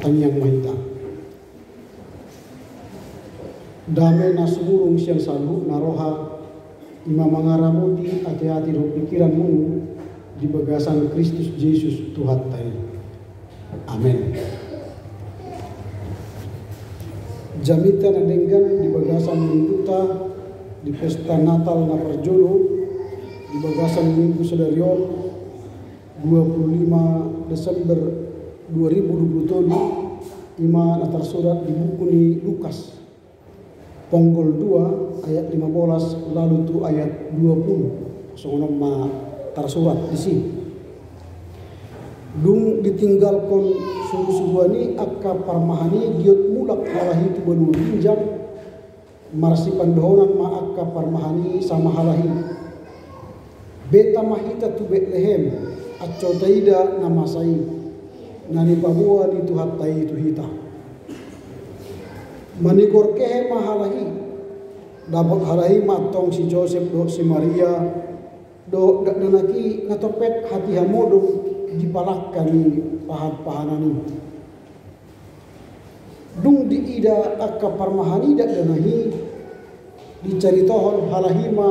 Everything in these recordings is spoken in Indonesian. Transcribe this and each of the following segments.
Hatang Yang Mahita. Damai na sumurung siang salu naroha ima mangaramudi hati-hati roh pikiranmu di bagasan Kristus Yesus Tuhan tai. Amin. Jamita na denggan di bagasan mingguta di pesta Natal na perjolo di bagasan minggu sedarion 25 Desember 2027 ima na tersurat di buku ni Lukas Ponggol 2 ayat 15 lalu tu ayat 20 soalnya ma tersurat di sini. Dung ditinggalkan suhu-suhuani akka parmahani giot mulak halahi tu benua pinjam marsi pandohonan ma akka parmahani sama halahi beta mahita tu Betlehem acco taida namasai nani pabua di tu hatai tu hita manikor kehe mahalahi dapat halahi matong si Joseph do si Maria do danaki ngatopet hati hamodo dipalakkan pahan-pahanani dung diida akka parmahani dak danahi dicaritohon halahima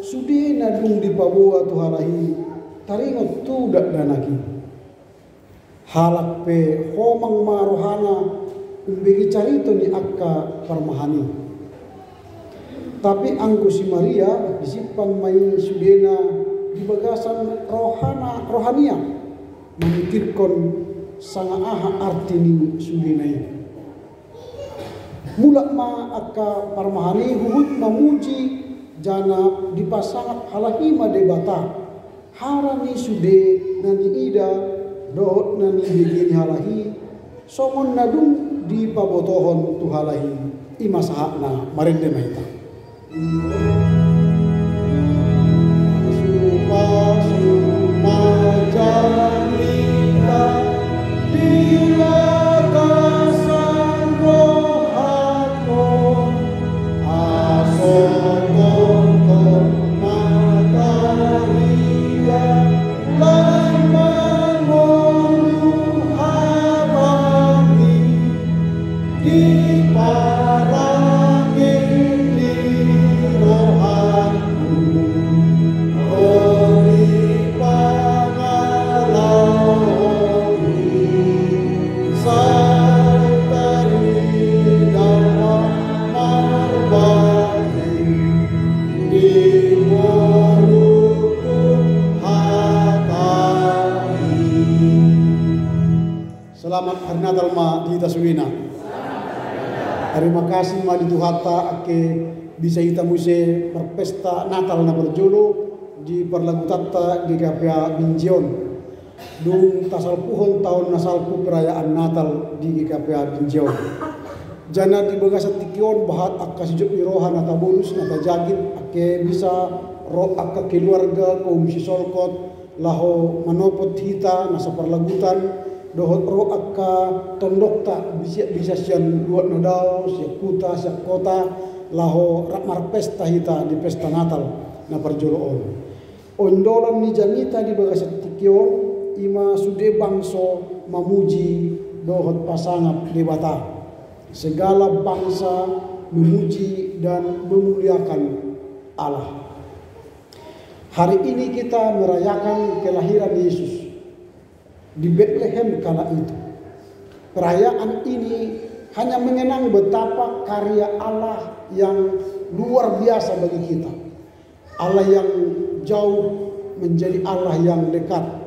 sudena dung dipabuat tu halahi taringot tu dak danaki halak pe homang marohana umbegi carito ni akka parmahani tapi angku si Maria disipan mai sudena di bagasan rohania memikirkan sangat aha arti ni sudinai. Mulak ma akka parmahani huhut memuji jana dipasangat halahima debata harani sude nani ida do nani begini halahi songon nadung di pabotohon tu halahi ima sahakna marende maita. Selamat hari Natal ma di Taswina. Terima kasih ma di Tuhata ake bisa kita muse berpesta Natal na berjolo di Parlagutata di GKPA Binjion. Dung tasalpuhon tahun nasalpu perayaan Natal di GKPA Binjion. Jana di bagasa tikion bahat akka sijok irohan nata bonus nata jagit ake bisa roh akka keluarga kaum si solkot laho manopot hita nasa Parlagutan dohot ro akka tondok tak bisa sian dua nodal siap kuta siap kota laho rakmar pesta hita di pesta Natal na perjoloon ondolan ni jamita di bagasa tikion ima sude bangso mamuji dohot pasangat debata segala bangsa memuji dan memuliakan Allah. Hari ini kita merayakan kelahiran Yesus di Bethlehem kala itu. Perayaan ini hanya mengenang betapa karya Allah yang luar biasa bagi kita. Allah yang jauh menjadi Allah yang dekat.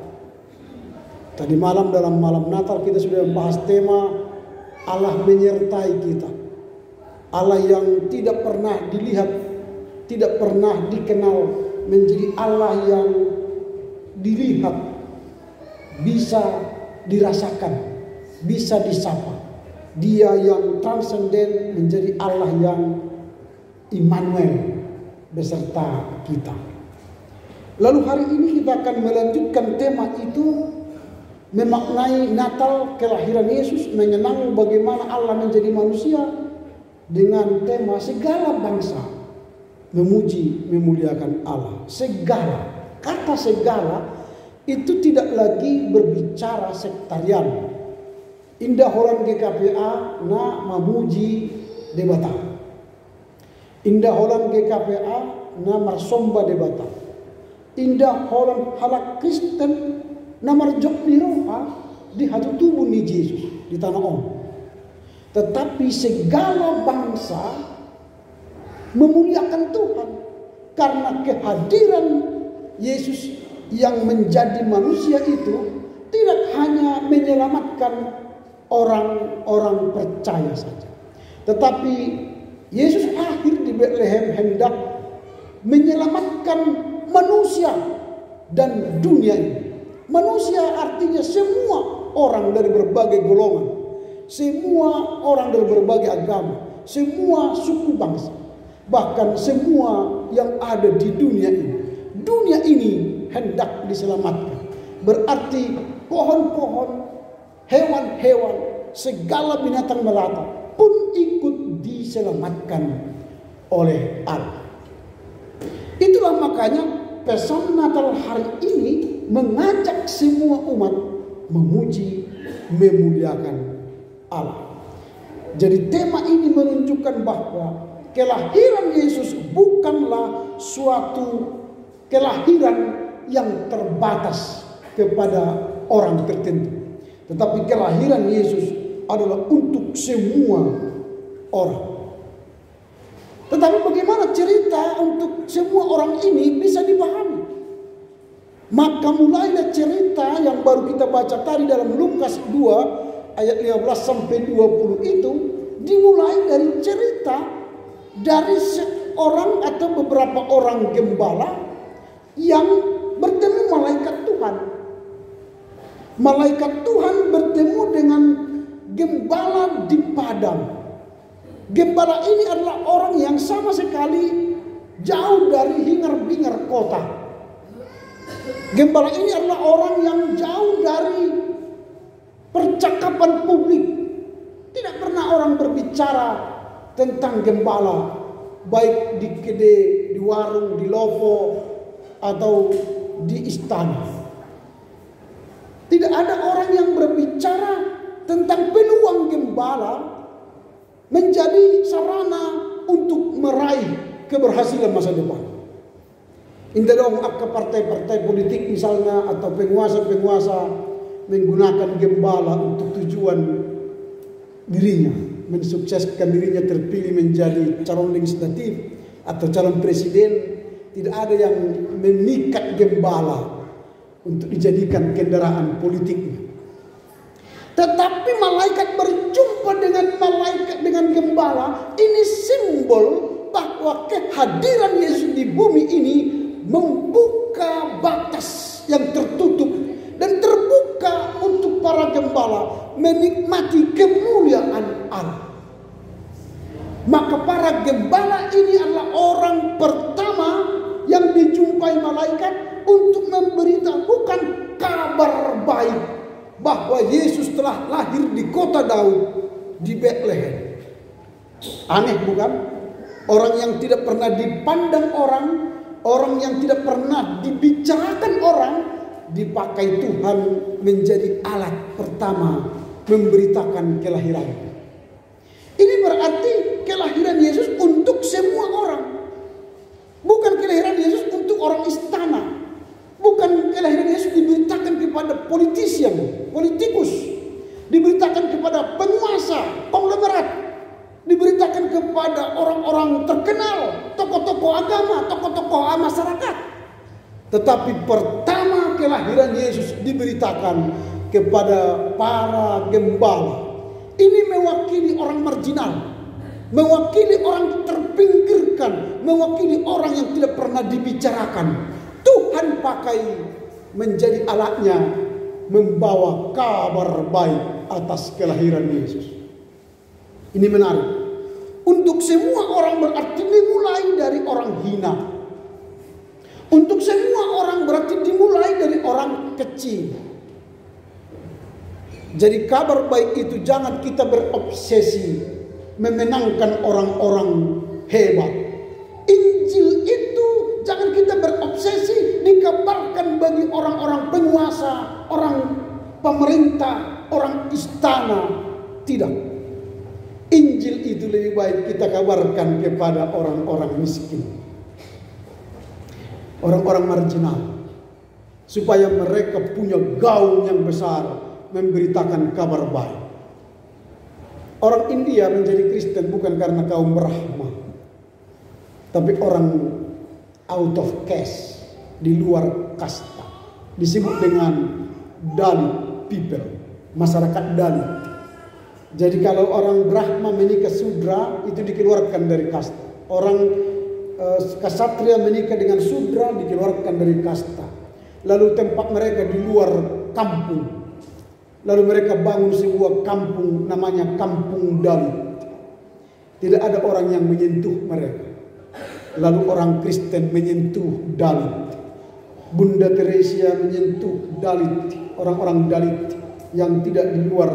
Tadi malam dalam malam Natal kita sudah membahas tema Allah menyertai kita. Allah yang tidak pernah dilihat, tidak pernah dikenal, menjadi Allah yang dilihat, bisa dirasakan, bisa disapa. Dia yang transenden menjadi Allah yang Immanuel beserta kita. Lalu hari ini kita akan melanjutkan tema itu, memaknai Natal kelahiran Yesus, mengenang bagaimana Allah menjadi manusia dengan tema segala bangsa memuji memuliakan Allah. Segala, kata segala itu tidak lagi berbicara sektarian, Indah orang GKPA na mamuji debata. Indah orang GKPA na marsomba debata. Indah orang halak Kristen na marjok ni roha di hatu tubuh ni Yesus di tanah om. Tetapi segala bangsa memuliakan Tuhan karena kehadiran Yesus yang menjadi manusia itu tidak hanya menyelamatkan orang-orang percaya saja, tetapi Yesus lahir di Bethlehem hendak menyelamatkan manusia dan dunia ini. Manusia artinya semua orang dari berbagai golongan, semua orang dari berbagai agama, semua suku bangsa, bahkan semua yang ada di dunia ini. Dunia ini hendak diselamatkan. Berarti pohon-pohon, hewan-hewan, segala binatang melata pun ikut diselamatkan oleh Allah. Itulah makanya pesan Natal hari ini mengajak semua umat memuji, memuliakan Allah. Jadi tema ini menunjukkan bahwa kelahiran Yesus bukanlah suatu kelahiran yang terbatas kepada orang tertentu, tetapi kelahiran Yesus adalah untuk semua orang. Tetapi bagaimana cerita untuk semua orang ini bisa dipahami? Maka mulailah cerita yang baru kita baca tadi dalam Lukas 2 ayat 15 sampai 20 itu dimulai dari cerita dari seorang atau beberapa orang gembala yang bertemu malaikat Tuhan. Malaikat Tuhan bertemu dengan gembala di padang. Gembala ini adalah orang yang sama sekali jauh dari hingar-bingar kota. Gembala ini adalah orang yang jauh dari percakapan publik. Tidak pernah orang berbicara tentang gembala, baik di kedai, di warung, di lopo, atau di istana. Tidak ada orang yang berbicara tentang peluang gembala menjadi sarana untuk meraih keberhasilan masa depan. Indah dong ke partai-partai politik misalnya atau penguasa-penguasa menggunakan gembala untuk tujuan dirinya, mensukseskan dirinya terpilih menjadi calon legislatif atau calon presiden. Tidak ada yang memikat gembala untuk dijadikan kendaraan politiknya. Tetapi malaikat berjumpa dengan gembala. Ini simbol bahwa kehadiran Yesus di bumi ini membuka batas yang tertutup dan terbuka untuk para gembala menikmati kemuliaan Allah. Maka para gembala ini adalah orang pertama yang dijumpai malaikat untuk memberitahukan kabar baik bahwa Yesus telah lahir di kota Daud, di Bethlehem. Aneh bukan? Orang yang tidak pernah dipandang orang, orang yang tidak pernah dibicarakan orang, dipakai Tuhan menjadi alat pertama memberitakan kelahiran. Ini berarti kelahiran Yesus untuk semua orang. Bukan kelahiran Yesus untuk orang istana. Bukan kelahiran Yesus diberitakan kepada politikus. Diberitakan kepada penguasa, konglomerat. Diberitakan kepada orang-orang terkenal, tokoh-tokoh agama, tokoh-tokoh masyarakat. Tetapi pertama kelahiran Yesus diberitakan kepada para gembala. Ini mewakili orang marginal, mewakili orang terpinggirkan, mewakili orang yang tidak pernah dibicarakan. Tuhan pakai menjadi alatnya membawa kabar baik atas kelahiran Yesus. Ini menarik. Untuk semua orang berarti dimulai dari orang hina. Untuk semua orang berarti dimulai dari orang kecil. Jadi kabar baik itu jangan kita berobsesi memenangkan orang-orang hebat. Injil itu jangan kita berobsesi dikabarkan bagi orang-orang penguasa, orang pemerintah, orang istana, Tidak. Injil itu lebih baik kita kabarkan kepada orang-orang miskin, orang-orang marginal, supaya mereka punya gaung yang besar memberitakan kabar baik. Orang India menjadi Kristen bukan karena kaum Brahma, tapi orang out of caste, di luar kasta, disebut dengan Dalit people, masyarakat Dalit. Jadi kalau orang Brahma menikah Sudra itu dikeluarkan dari kasta. Orang Ksatria menikah dengan Sudra dikeluarkan dari kasta. Lalu tempat mereka di luar kampung. Lalu mereka bangun sebuah kampung namanya Kampung Dalit. Tidak ada orang yang menyentuh mereka. Lalu orang Kristen menyentuh Dalit. Bunda Teresia menyentuh Dalit, orang-orang Dalit yang tidak di luar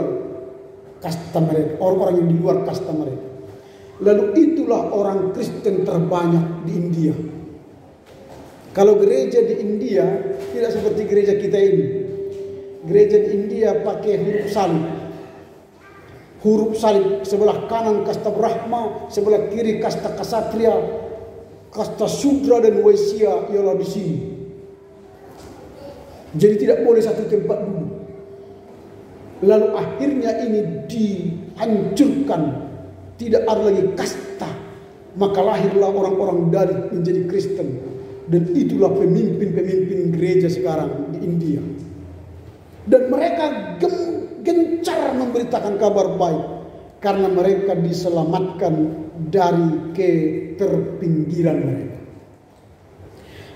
kasta mereka, orang-orang yang di luar kasta mereka. Lalu itulah orang Kristen terbanyak di India. Kalau gereja di India tidak seperti gereja kita ini. Gereja di India pakai huruf salib. Huruf salib sebelah kanan kasta Brahma, sebelah kiri kasta Ksatria, kasta Sudra dan Waisya ialah di sini. Jadi tidak boleh satu tempat dulu. Lalu akhirnya ini dihancurkan. Tidak ada lagi kasta. Maka lahirlah orang-orang Dalit menjadi Kristen. Dan itulah pemimpin-pemimpin gereja sekarang di India. Dan mereka gencar memberitakan kabar baik. Karena mereka diselamatkan dari keterpinggiran mereka.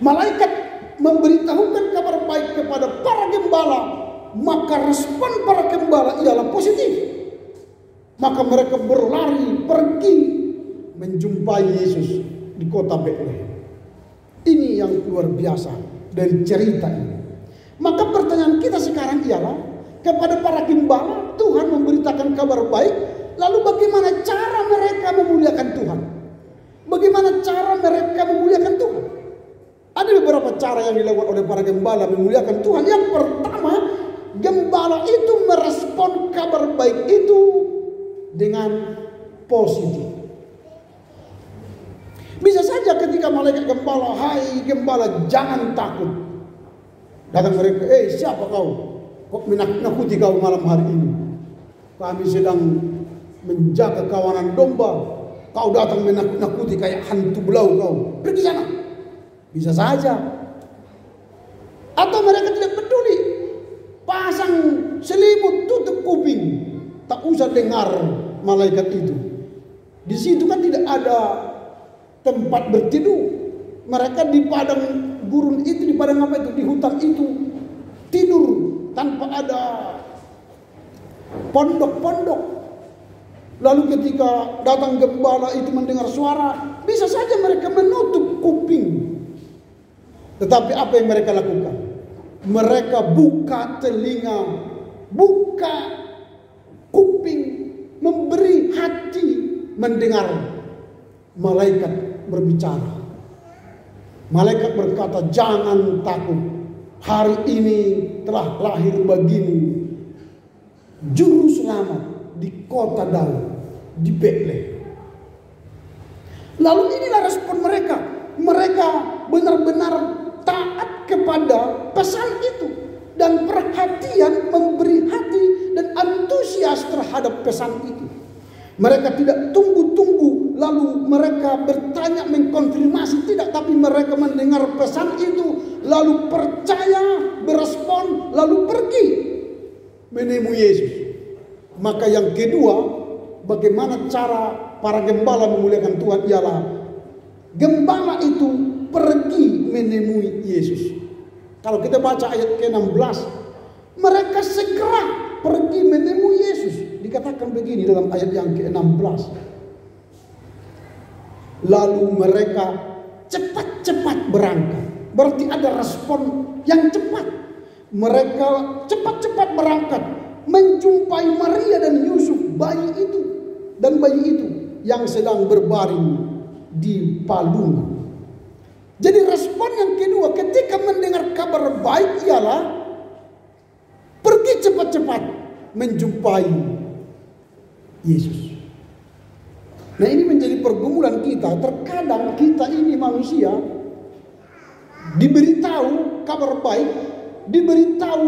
Malaikat memberitahukan kabar baik kepada para gembala, maka respon para gembala ialah positif. Maka mereka berlari pergi menjumpai Yesus di kota Betlehem. Ini yang luar biasa dari cerita ini. Maka pertanyaan kita sekarang ialah kepada para gembala, Tuhan memberitakan kabar baik, lalu bagaimana cara mereka memuliakan Tuhan? Bagaimana cara mereka memuliakan Tuhan? Ada beberapa cara yang dilakukan oleh para gembala memuliakan Tuhan. Yang pertama, gembala itu merespon kabar baik itu dengan positif. Bisa saja ketika malaikat gembala, hai gembala jangan takut. Datang mereka, siapa kau? Kok menakuti kau malam hari ini? Kami sedang menjaga kawanan domba. Kau datang menakut-nakuti kayak hantu belau kau. Pergi sana. Bisa saja. Atau mereka tidak peduli. Pasang selimut, tutup kuping. Tak usah dengar malaikat itu. Di situ kan tidak ada tempat berteduh. Mereka di padang gurun itu, di padang apa itu, di hutan itu tidur tanpa ada pondok-pondok. Lalu ketika datang gembala itu mendengar suara, bisa saja mereka menutup kuping. Tetapi apa yang mereka lakukan? Mereka buka telinga, buka kuping, memberi hati mendengar malaikat berbicara. Malaikat berkata, jangan takut. Hari ini telah lahir bagimu juru selamat di kota Daud, di Betlehem. Lalu inilah respon mereka. Mereka benar-benar taat kepada pesan itu. Dan perhatian, memberi hati dan antusias terhadap pesan itu. Mereka tidak tunggu-tunggu lalu mereka bertanya mengkonfirmasi, tidak, tapi mereka mendengar pesan itu lalu percaya, berespon, lalu pergi menemui Yesus. Maka yang kedua, bagaimana cara para gembala memuliakan Tuhan ialah gembala itu pergi menemui Yesus. Kalau kita baca ayat ke-16, mereka segera pergi menemui Yesus. Dikatakan begini dalam ayat yang ke-16. Lalu mereka cepat-cepat berangkat. Berarti ada respon yang cepat. Mereka cepat-cepat berangkat menjumpai Maria dan Yusuf, bayi itu. Dan bayi itu yang sedang berbaring di palungan. Jadi respon yang kedua ketika mendengar kabar baik ialah pergi cepat-cepat menjumpai Yesus. Nah, ini menjadi pergumulan kita. Terkadang kita ini manusia diberitahu kabar baik, diberitahu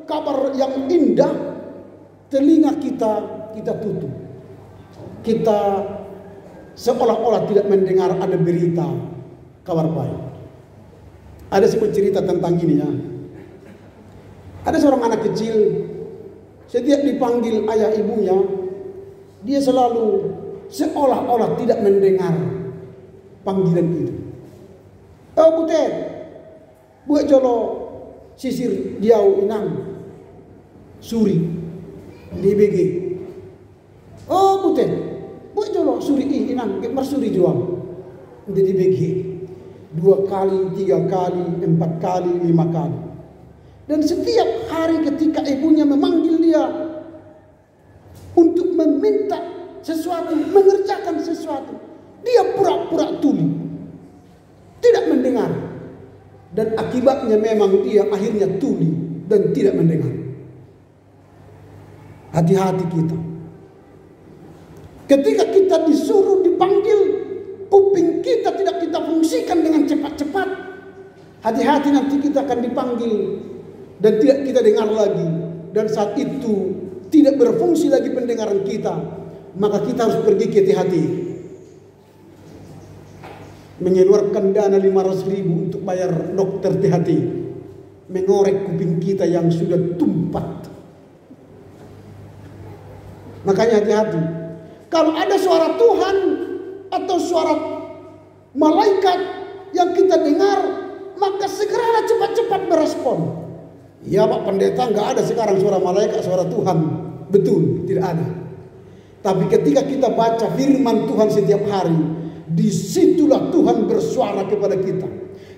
kabar yang indah, telinga kita tutup. Kita seolah-olah tidak mendengar ada berita kabar baik. Ada sebuah cerita tentang ini ya. Ada seorang anak kecil, setiap dipanggil ayah ibunya, dia selalu seolah-olah tidak mendengar panggilan itu. Oh butet, buat jolo sisir diau inang suri di BG. Oh butet, buat jolo suri inang kemar suri jual di BG. 2 kali, 3 kali, 4 kali, 5 kali. Dan setiap hari ketika ibunya memanggil dia untuk meminta sesuatu, mengerjakan sesuatu, dia pura-pura tuli, tidak mendengar. Dan akibatnya memang dia akhirnya tuli dan tidak mendengar. Hati-hati kita. Ketika kita disuruh dipanggil, kuping kita tidak kita fungsikan dengan cepat-cepat. Hati-hati nanti kita akan dipanggil dan tidak kita dengar lagi. Dan saat itu tidak berfungsi lagi pendengaran kita. Maka kita harus pergi ke THT, mengeluarkan dana 500.000 untuk bayar dokter THT, mengorek kuping kita yang sudah tumpat. Makanya hati-hati. Kalau ada suara Tuhan atau suara malaikat yang kita dengar, maka segeralah cepat-cepat berespon. Ya Pak Pendeta, nggak ada sekarang suara malaikat, suara Tuhan. Betul, tidak ada. Tapi ketika kita baca firman Tuhan setiap hari, disitulah Tuhan bersuara kepada kita.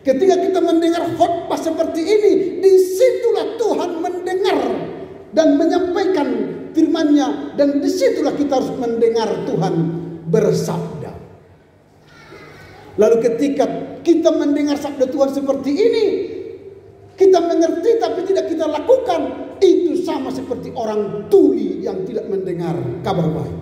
Ketika kita mendengar khotbah seperti ini, disitulah Tuhan mendengar dan menyampaikan firman-Nya. Dan disitulah kita harus mendengar Tuhan bersabda. Lalu ketika kita mendengar sabda Tuhan seperti ini, kita mengerti tapi tidak kita lakukan, itu sama seperti orang tuli yang tidak mendengar kabar baik.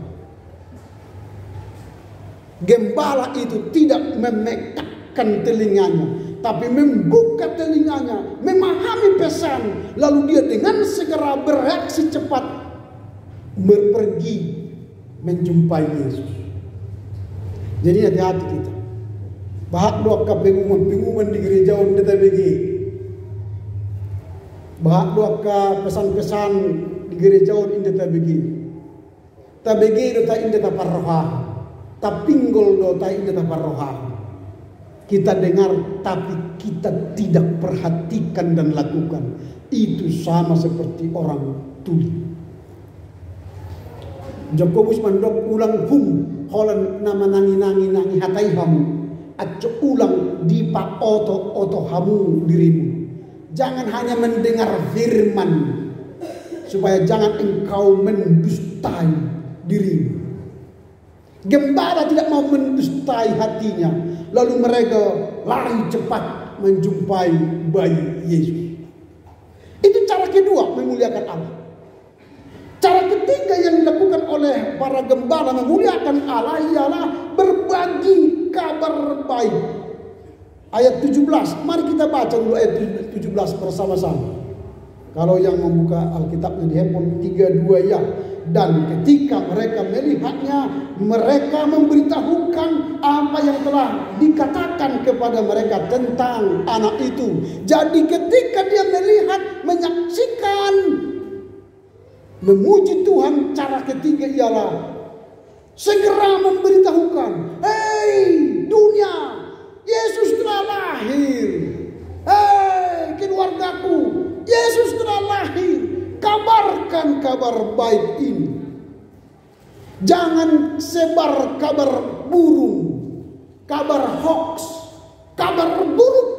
Gembala itu tidak memekakkan telinganya, tapi membuka telinganya, memahami pesan, lalu dia dengan segera bereaksi cepat pergi menjumpai Yesus. Jadi hati-hati kita. Bahak doa pengumuman di gereja on DTBG. Bahak doa pesan-pesan di gereja on DTBG. TBG do ta inde ta parroha. Ta pinggol do ta inde ta parroha. Kita dengar tapi kita tidak perhatikan dan lakukan. Itu sama seperti orang tuli. Jokowi mandok ulang hum holan nama nangi hatai hamu. Aco ulang di pa oto hamu dirimu. Jangan hanya mendengar firman, supaya jangan engkau mendustai dirimu. Gembala tidak mau mendustai hatinya, lalu mereka lari cepat menjumpai bayi Yesus. Itu cara kedua memuliakan Allah. Cara ketiga yang dilakukan oleh para gembala memuliakan Allah ialah berbagi kabar baik. Ayat 17, mari kita baca dulu ayat 17 bersama-sama. Kalau yang membuka Alkitabnya di handphone 32 ya. Dan ketika mereka melihatnya, mereka memberitahukan apa yang telah dikatakan kepada mereka tentang anak itu. Jadi ketika dia melihat, menyaksikan, memuji Tuhan, cara ketiga ialah segera memberitahukan, hei dunia, Yesus telah lahir. Hei keluargaku, Yesus telah lahir. Kabarkan kabar baik ini. Jangan sebar kabar burung, kabar hoax, kabar buruk.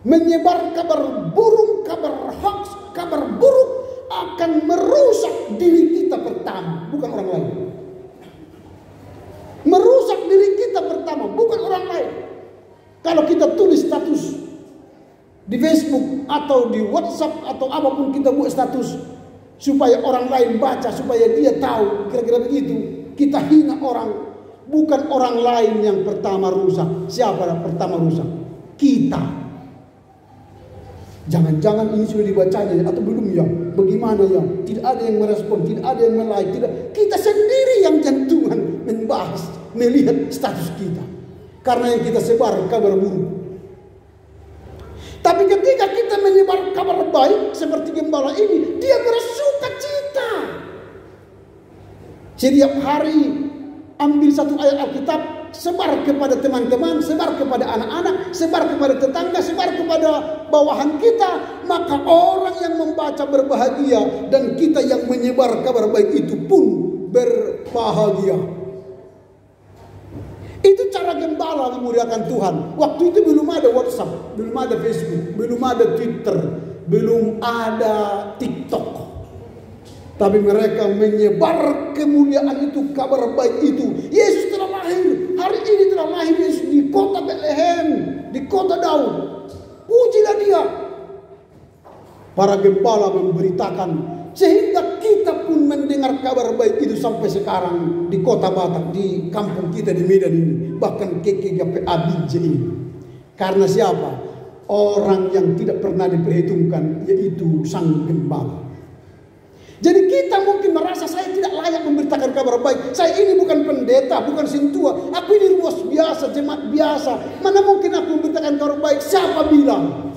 Menyebar kabar burung, kabar hoax, kabar buruk akan merusak diri kita pertama, bukan orang lain. Merusak diri kita pertama, bukan orang lain. Kalau kita tulis status di Facebook atau di WhatsApp atau apapun kita buat status, supaya orang lain baca, supaya dia tahu, kira-kira begitu. Kita hina orang, bukan orang lain yang pertama rusak. Siapa yang pertama rusak? Kita. Jangan-jangan ini sudah dibacanya atau belum ya? Bagaimana ya? Tidak ada yang merespon, tidak ada yang like, tidak. Kita sendiri yang jantungan membahas, melihat status kita. Karena yang kita sebar kabar buruk. Tapi ketika kita menyebar kabar baik seperti gembala ini, dia bersuka cita. Setiap hari ambil satu ayat Alkitab, sebar kepada teman-teman, sebar kepada anak-anak, sebar kepada tetangga, sebar kepada bawahan kita. Maka orang yang membaca berbahagia dan kita yang menyebar kabar baik itu pun berbahagia. Itu cara gembala memuliakan Tuhan. Waktu itu belum ada WhatsApp, belum ada Facebook, belum ada Twitter, belum ada TikTok. Tapi mereka menyebar kemuliaan itu, kabar baik itu. Yesus telah lahir. Hari ini telah lahir Yesus di kota Bethlehem, di kota Daud. Pujilah dia. Para gembala memberitakan. Sehingga kita pun mendengar kabar baik itu sampai sekarang di kota Batak, di kampung kita di Medan ini. Bahkan KKGP ABJ ini. Karena siapa? Orang yang tidak pernah diperhitungkan, yaitu sang gembala. Jadi kita mungkin merasa saya tidak layak memberitakan kabar baik. Saya ini bukan pendeta, bukan sintua. Aku ini ruas biasa, jemaat biasa. Mana mungkin aku memberitakan kabar baik? Siapa bilang?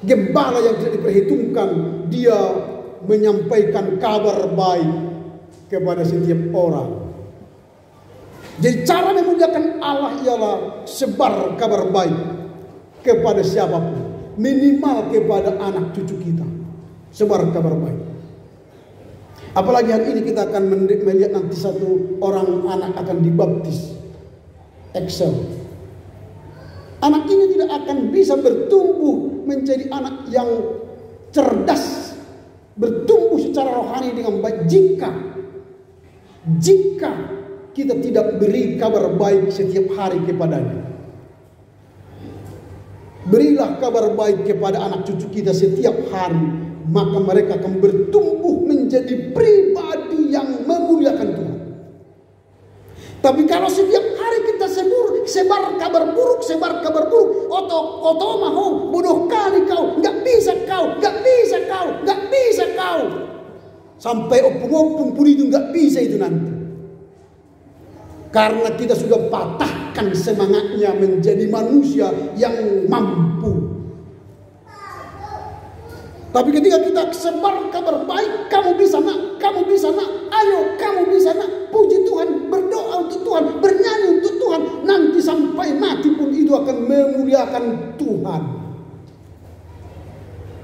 Gembala yang tidak diperhitungkan, dia menyampaikan kabar baik kepada setiap orang. Jadi cara memuliakan Allah ialah sebar kabar baik kepada siapapun. Minimal kepada anak cucu kita. Sebar kabar baik. Apalagi hari ini kita akan melihat nanti satu orang anak akan dibaptis. Excel. Anak ini tidak akan bisa bertumbuh menjadi anak yang cerdas, bertumbuh secara rohani dengan baik jika kita tidak beri kabar baik setiap hari kepadanya. Berilah kabar baik kepada anak cucu kita setiap hari, maka mereka akan bertumbuh menjadi pribadi yang memuliakan Tuhan. Tapi kalau setiap hari kita sebar kabar buruk, oto maho, bodoh kali kau, nggak bisa kau. Sampai opung-opung pun itu nggak bisa itu nanti. Karena kita sudah patahkan semangatnya menjadi manusia yang mampu. Tapi ketika kita sebar kabar baik, kamu bisa nak, ayo kamu bisa nak, puji Tuhan, berdoa untuk Tuhan, bernyanyi untuk Tuhan, nanti sampai mati pun itu akan memuliakan Tuhan.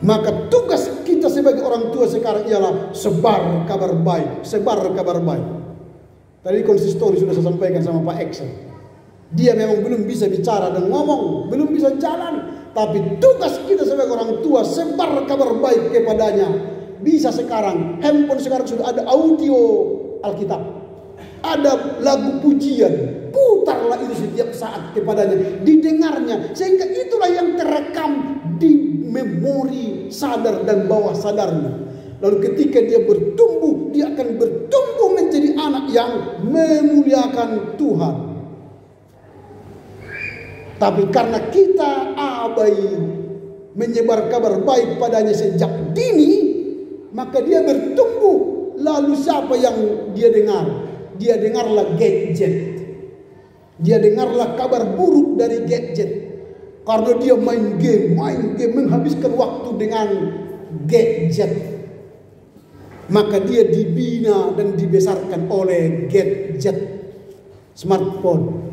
Maka tugas kita sebagai orang tua sekarang ialah sebar kabar baik. Tadi konsistori sudah saya sampaikan sama Pak Excel. Dia memang belum bisa bicara dan ngomong, belum bisa jalan. Tapi tugas kita sebagai orang tua sebar kabar baik kepadanya. Bisa sekarang, handphone sekarang sudah ada audio Alkitab. Ada lagu pujian, putarlah itu setiap saat kepadanya, didengarnya. Sehingga itulah yang terekam di memori sadar dan bawah sadarnya. Lalu ketika dia bertumbuh, dia akan bertumbuh menjadi anak yang memuliakan Tuhan. Tapi karena kita abai menyebar kabar baik padanya sejak dini, maka dia bertumbuh. Lalu siapa yang dia dengar? Dia dengarlah gadget. Dia dengarlah kabar buruk dari gadget. Karena dia main game, menghabiskan waktu dengan gadget. Maka dia dibina dan dibesarkan oleh gadget, smartphone.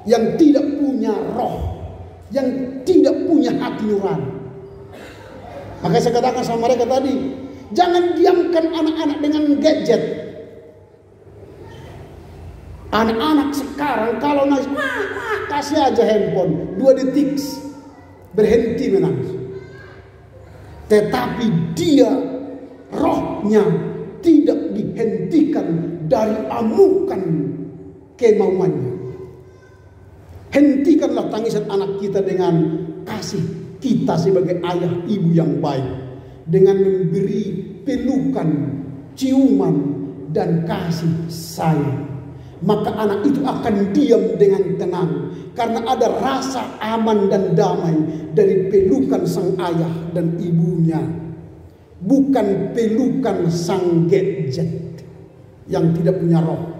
Yang tidak punya roh, yang tidak punya hati nurani. Maka saya katakan sama mereka tadi, jangan diamkan anak-anak dengan gadget. Anak-anak sekarang kalau nangis, kasih aja handphone, 2 detik berhenti menangis. Tetapi dia rohnya tidak dihentikan dari amukan kemauannya. Hentikanlah tangisan anak kita dengan kasih kita sebagai ayah ibu yang baik. Dengan memberi pelukan, ciuman, dan kasih sayang. Maka anak itu akan diam dengan tenang karena ada rasa aman dan damai dari pelukan sang ayah dan ibunya, bukan pelukan sang gadget yang tidak punya roh.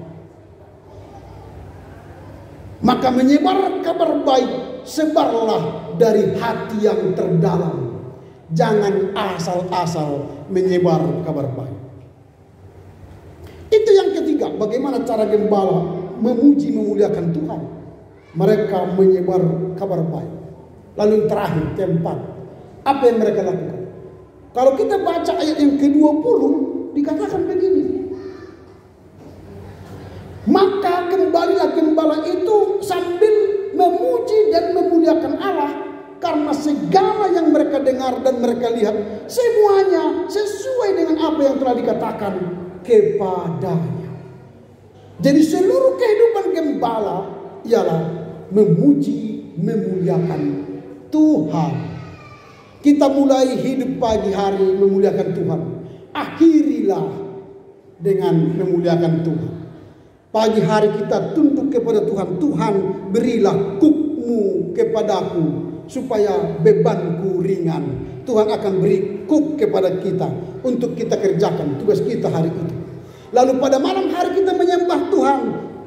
Maka menyebar kabar baik, sebarlah dari hati yang terdalam. Jangan asal-asal menyebar kabar baik. Itu yang ketiga, bagaimana cara gembala memuji memuliakan Tuhan. Mereka menyebar kabar baik. Lalu yang terakhir, keempat, apa yang mereka lakukan? Kalau kita baca ayat yang ke-20, dikatakan begini. Maka kembalilah gembala itu sambil memuji dan memuliakan Allah, karena segala yang mereka dengar dan mereka lihat semuanya sesuai dengan apa yang telah dikatakan kepadanya. Jadi seluruh kehidupan gembala ialah memuji memuliakan Tuhan. Kita mulai hidup pagi hari memuliakan Tuhan, akhirilah dengan memuliakan Tuhan. Pagi hari kita tunduk kepada Tuhan. Tuhan, berilah kuk-Mu kepadaku supaya bebanku ringan. Tuhan akan beri kuk kepada kita untuk kita kerjakan tugas kita hari itu. Lalu pada malam hari kita menyembah Tuhan.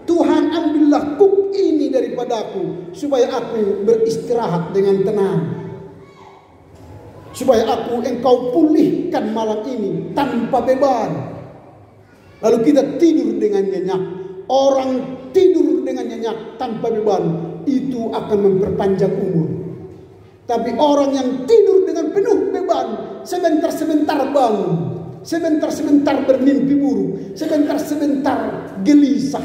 Tuhan, ambillah kuk ini daripadaku supaya aku beristirahat dengan tenang. Supaya Engkau pulihkan malam ini tanpa beban. Lalu kita tidur dengan nyenyak. Orang tidur dengan nyenyak tanpa beban itu akan memperpanjang umur. Tapi orang yang tidur dengan penuh beban, sebentar-sebentar bangun, sebentar-sebentar bermimpi buruk, sebentar-sebentar gelisah,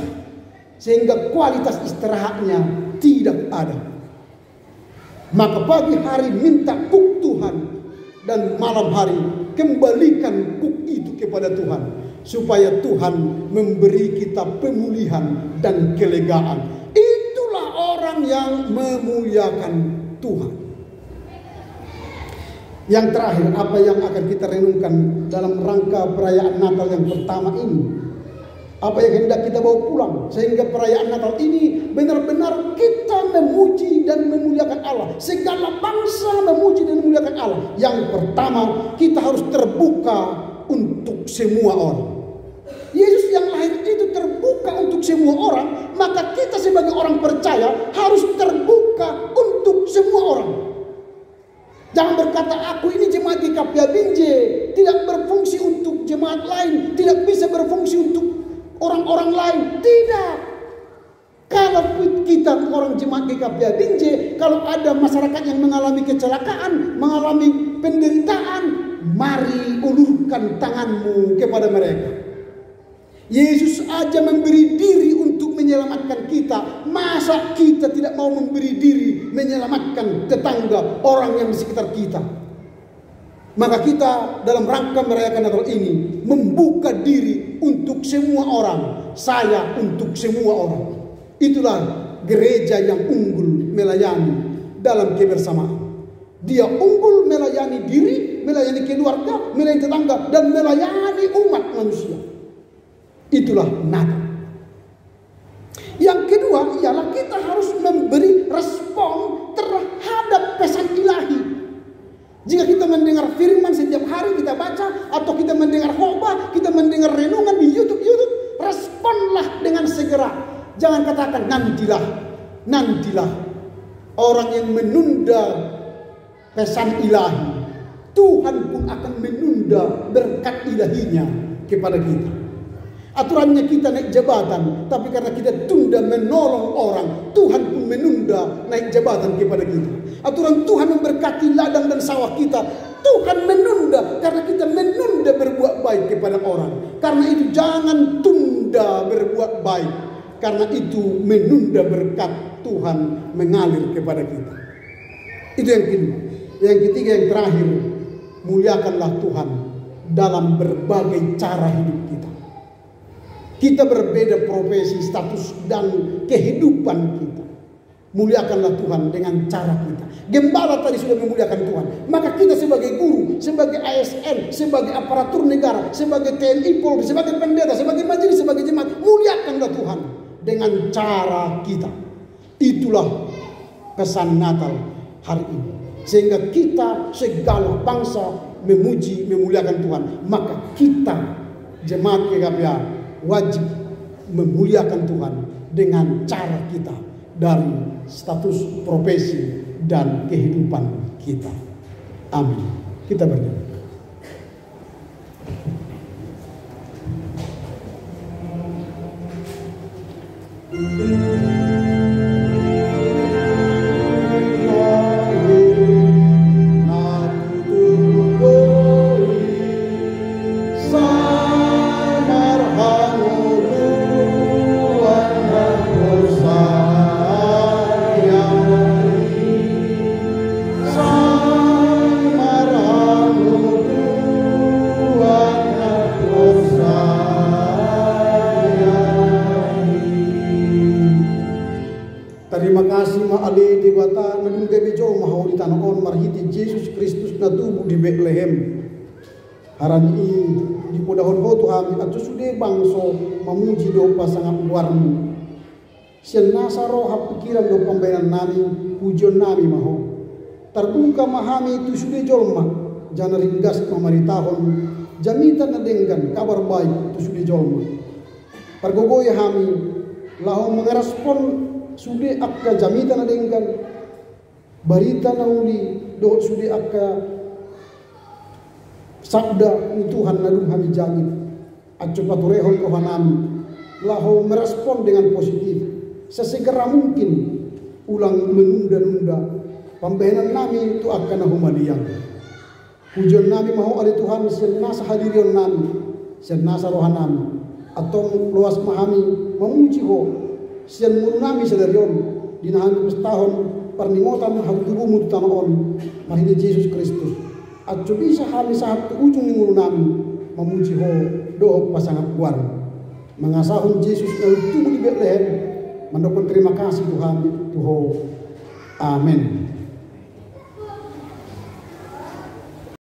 sehingga kualitas istirahatnya tidak ada. Maka pagi hari minta kuk Tuhan, dan malam hari kembalikan kuk itu kepada Tuhan, supaya Tuhan memberi kita pemulihan dan kelegaan. Itulah orang yang memuliakan Tuhan. Yang terakhir, apa yang akan kita renungkan dalam rangka perayaan Natal yang pertama ini? Apa yang hendak kita bawa pulang sehingga perayaan Natal ini benar-benar kita memuji dan memuliakan Allah. Segala bangsa memuji dan memuliakan Allah. Yang pertama, kita harus terbuka untuk semua orang. Yesus yang lahir itu terbuka untuk semua orang, maka kita sebagai orang percaya harus terbuka untuk semua orang. Jangan berkata, aku ini jemaat GKP Binjai, tidak berfungsi untuk jemaat lain, tidak bisa berfungsi untuk orang-orang lain. Tidak. Kalau kita orang jemaat GKP Binjai, kalau ada masyarakat yang mengalami kecelakaan, mengalami penderitaan, mari ulurkan tanganmu kepada mereka. Yesus aja memberi diri untuk menyelamatkan kita. Masa kita tidak mau memberi diri menyelamatkan tetangga, orang yang di sekitar kita? Maka kita dalam rangka merayakan Natal ini membuka diri untuk semua orang. Saya untuk semua orang. Itulah gereja yang unggul melayani dalam kebersamaan. Dia unggul melayani diri, melayani keluarga, melayani tetangga, dan melayani umat manusia. Itulah Natal. Yang kedua ialah kita harus memberi respon terhadap pesan ilahi. Jika kita mendengar firman setiap hari kita baca, atau kita mendengar khotbah, kita mendengar renungan di YouTube, responlah dengan segera. Jangan katakan nantilah. Orang yang menunda pesan ilahi, Tuhan pun akan menunda berkat ilahinya kepada kita. Aturannya kita naik jabatan, tapi karena kita tunda menolong orang, Tuhan pun menunda naik jabatan kepada kita. Aturan Tuhan memberkati ladang dan sawah kita, Tuhan menunda karena kita menunda berbuat baik kepada orang. Karena itu jangan tunda berbuat baik, karena itu menunda berkat Tuhan mengalir kepada kita. Itu yang kedua. Yang ketiga, yang terakhir, muliakanlah Tuhan dalam berbagai cara hidup kita. Kita berbeda profesi, status, dan kehidupan kita. Muliakanlah Tuhan dengan cara kita. Gembala tadi sudah memuliakan Tuhan. Maka kita sebagai guru, sebagai ASN, sebagai aparatur negara, sebagai TNI Polri, sebagai pendeta, sebagai majelis, sebagai jemaat, muliakanlah Tuhan dengan cara kita. Itulah pesan Natal hari ini. Sehingga kita segala bangsa memuji, memuliakan Tuhan. Maka kita jemaat GKPA wajib memuliakan Tuhan dengan cara kita dari status profesi dan kehidupan kita. Amin. Kita berdoa. Terima kasih ma'ali dewata nadung gebejo mahau di tanah on marhiti Yesus Kristus na tubuh di Bethlehem. Harani di podahon ho Tuhan atau sudah bangso memuji do pasangan warmu. Sian nasaro hap pikiran do pembayaran nami pujian nami maho. Terbuka mahami itu sudah jolma jana ringgas mamaritaon jamitan nadenggan kabar baik itu sudah jolma. Pergogoy hami lahu mengerespon sudah akka jamitan adengkan barita nauli do sudah akka sabda ni Tuhan nadung kami jangit acu paturehon rohanami lahu merespon dengan positif sesegera mungkin ulang menunda-nunda pembayaran nami itu akan nahumaliang pujian nami mahu ali Tuhan senasa hadirion nami senasa rohanami atau luas mahami memuji ho sian murunami sedarion dinahami pestahon perningotan hal tubuhmu tanaon mahini Yesus Kristus acu bisa hami saat ujung ni murunami memuji ho doh pasangan kuar mengasahun Yesus lalu tubuh di Bethlehem mendokong terima kasih Tuhan Tuhan amin.